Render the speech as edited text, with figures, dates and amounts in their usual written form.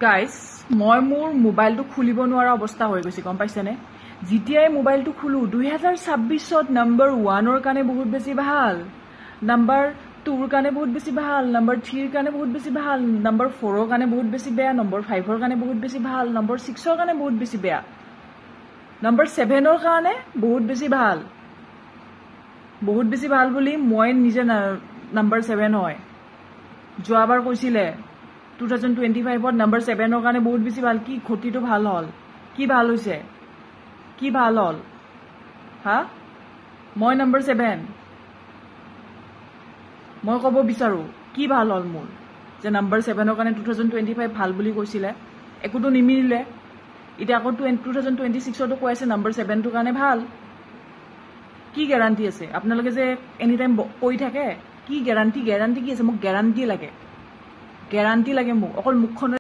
guys মই মোৰ মোবাইলটো খুলিব নোৱাৰা অৱস্থা হৈ গৈছে গম পাইছেনে যেতিয়াই মোবাইলটো খুলো 2026ত নম্বৰ 1ৰ কাৰণে বহুত বেছি ভাল নম্বৰ 2ৰ কাৰণে বহুত বেছি ভাল নম্বৰ 3ৰ কাৰণে বহুত বেছি ভাল নম্বৰ 4ৰ কাৰণে বহুত বেছি বেয়া নম্বৰ 5ৰ কাৰণে বহুত বেছি ভাল নম্বৰ 6ৰ কাৰণে বহুত বেছি বেয়া নম্বৰ 7ৰ কাৰণে বহুত বেছি ভাল বুলি মই নিজে নম্বৰ 7 হয় যোৱাবাৰ কৈছিলে 2025ত নম্বৰ 7ৰ কাৰণে বহুত বেছি ভাল কি ঘটিটো ভাল হল কি ভাল হৈছে কি ভাল হল হা মই নম্বৰ 7 মই ক'ব বিচাৰো কি ভাল হল মোৰ যে নম্বৰ 7ৰ কাৰণে 2025 ভাল বুলি কৈছিলে একোটো নিমিলিলে এটা আকৌ 2026টো কৈ আছে নম্বৰ 7ৰ কাৰণে ভাল কি গ্যাৰান্টি আছে আপোনালোকে যে এনি টাইম কৈ থাকে কি গ্যাৰান্টি কি আছে মোক গ্যাৰান্টি লাগে মোক অকল মুখখন